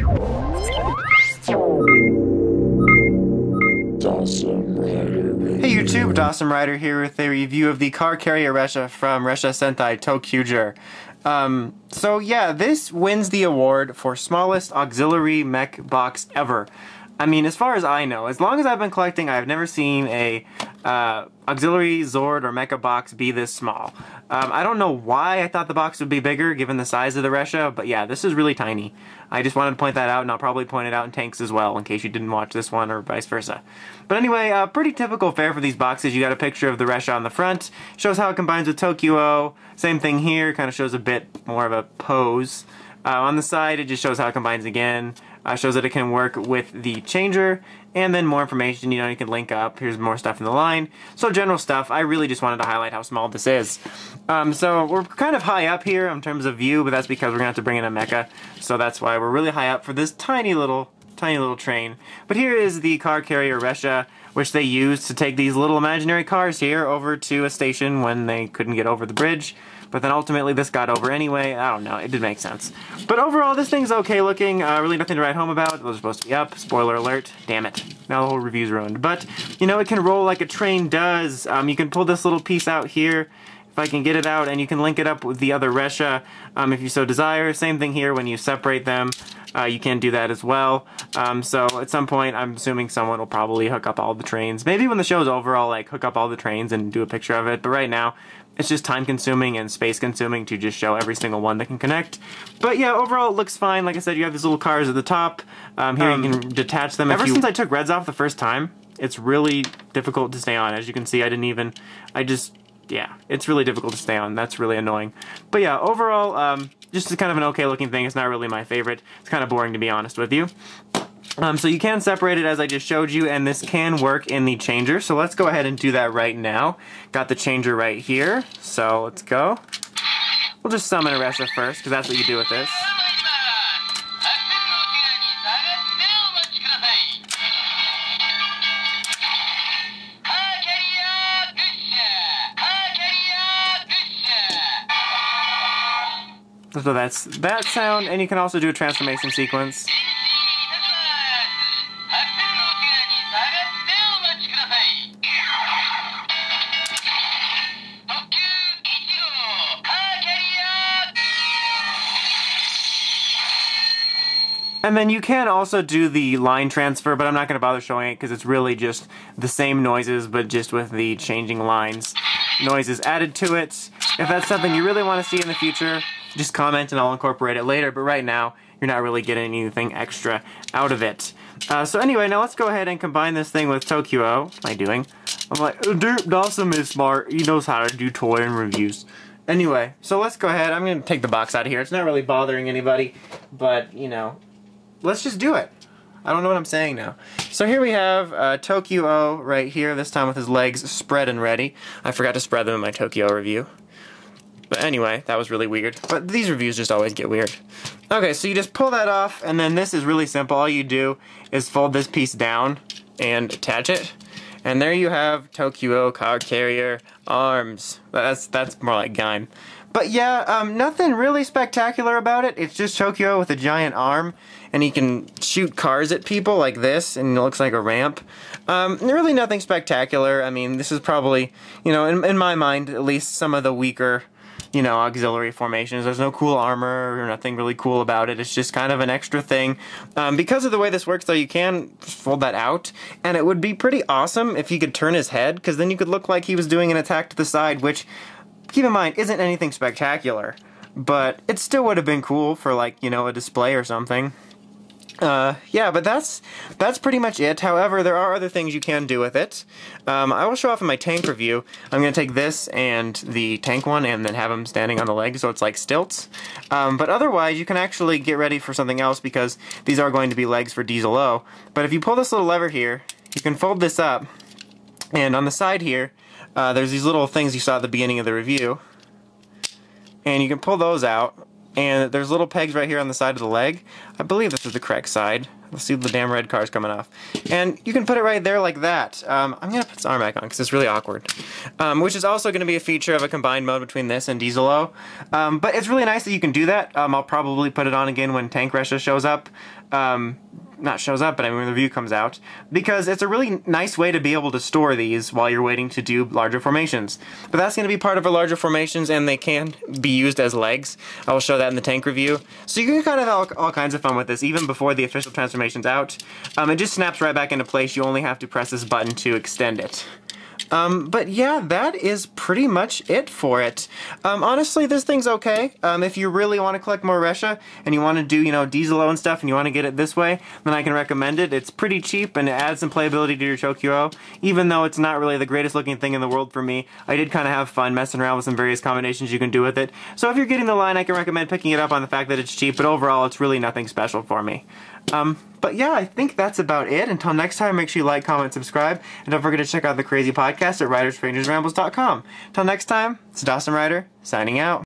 Hey YouTube, Dawson Rider here with a review of the Car Carrier Ressha from Ressha Sentai ToQger. So yeah, this wins the award for smallest auxiliary mech box ever. I mean, as far as I know, as long as I've been collecting, I've never seen a auxiliary Zord or mecha box be this small. I don't know why I thought the box would be bigger given the size of the Ressha, but yeah, this is really tiny. I just wanted to point that out, and I'll probably point it out in tanks as well, in case you didn't watch this one or vice versa. But anyway, pretty typical fare for these boxes. You got a picture of the Ressha on the front, shows how it combines with ToQ-oh. Same thing here, kind of shows a bit more of a pose. On the side, it just shows how it combines again. Shows that it can work with the changer, and then more information, you know, you can link up. Here's more stuff in the line. So general stuff. I really just wanted to highlight how small this is. So we're kind of high up here in terms of view, but that's because we're going to have to bring in a mecha. So that's why we're really high up for this tiny little train. But here is the Car Carrier Ressha, which they used to take these little imaginary cars here over to a station when they couldn't get over the bridge. But then ultimately this got over anyway. I don't know, it did make sense. But overall, this thing's okay looking. Really nothing to write home about. Those are supposed to be up. Spoiler alert. Damn it. Now the whole review's ruined. But, you know, it can roll like a train does. You can pull this little piece out here, if I can get it out, and you can link it up with the other Ressha if you so desire. Same thing here when you separate them. You can do that as well. So at some point, I'm assuming someone will probably hook up all the trains. Maybe when the show's over, I'll like hook up all the trains and do a picture of it. But right now, it's just time consuming and space consuming to just show every single one that can connect. But yeah, overall it looks fine. Like I said, you have these little cars at the top. Here you can detach them. Ever since I took Reds off the first time, it's really difficult to stay on. As you can see, yeah, it's really difficult to stay on. That's really annoying. But yeah, overall, just kind of an okay looking thing. It's not really my favorite. It's kind of boring, to be honest with you. So you can separate it as I just showed you, and this can work in the changer. So let's go ahead and do that right now. Got the changer right here, so let's go. We'll just summon a Ressha first, because that's what you do with this. So that's that sound, and you can also do a transformation sequence. And then you can also do the line transfer, but I'm not going to bother showing it because it's really just the same noises, but just with the changing lines. Noises added to it. If that's something you really want to see in the future, just comment and I'll incorporate it later, but right now, you're not really getting anything extra out of it. So anyway, now let's go ahead and combine this thing with ToQ-oh. What am I doing? I'm like, Dawson is smart. He knows how to do toy and reviews. Anyway, so let's go ahead. I'm going to take the box out of here. It's not really bothering anybody, but, you know, let's just do it. I don't know what I'm saying now. So here we have ToQ-oh right here, this time with his legs spread and ready. I forgot to spread them in my ToQ-oh review. But anyway, that was really weird. But these reviews just always get weird. Okay, so you just pull that off, and then this is really simple. All you do is fold this piece down and attach it. And there you have ToQ-oh Car Carrier arms. That's more like Gaim. But yeah, nothing really spectacular about it. It's just ToQ-oh with a giant arm, and he can shoot cars at people like this, and it looks like a ramp. Really nothing spectacular. I mean, this is probably, you know, in my mind, at least some of the weaker, you know, auxiliary formations. There's no cool armor or nothing really cool about it. It's just kind of an extra thing. Because of the way this works, though, you can fold that out, and it would be pretty awesome if you could turn his head, because then you could look like he was doing an attack to the side, which, keep in mind, isn't anything spectacular, but it still would have been cool for, like, you know, a display or something. Yeah, but that's pretty much it. However, there are other things you can do with it. I will show off in my tank review. I'm going to take this and the tank one and then have them standing on the legs so it's like stilts. But otherwise, you can actually get ready for something else because these are going to be legs for Diesel-oh. But if you pull this little lever here, you can fold this up, and on the side here, there's these little things you saw at the beginning of the review, and you can pull those out. and there's little pegs right here on the side of the leg. I believe this is the correct side. Let's see the damn red cars coming off. And you can put it right there like that. I'm going to put this arm back on because it's really awkward. Which is also going to be a feature of a combined mode between this and Diesel-oh. But it's really nice that you can do that. I'll probably put it on again when Tank Ressha shows up. Not shows up, but I mean when the review comes out, because it's a really nice way to be able to store these while you're waiting to do larger formations. But that's going to be part of our larger formations, and they can be used as legs. I will show that in the tank review. So you can kind of have all kinds of fun with this, even before the official transformation's out. It just snaps right back into place. You only have to press this button to extend it. But yeah, that is pretty much it for it. Honestly, this thing's okay. If you really want to collect more Ressha, and you want to do, you know, Diesel-oh and stuff, and you want to get it this way, then I can recommend it. It's pretty cheap, and it adds some playability to your ToQ-oh, even though it's not really the greatest looking thing in the world for me. I did kind of have fun messing around with some various combinations you can do with it. So if you're getting the line, I can recommend picking it up on the fact that it's cheap, but overall, it's really nothing special for me. But yeah, I think that's about it. Until next time, make sure you like, comment, subscribe, and don't forget to check out the crazy podcast at writersstrangersrambles.com. Until next time, it's Dawson Ryder, signing out.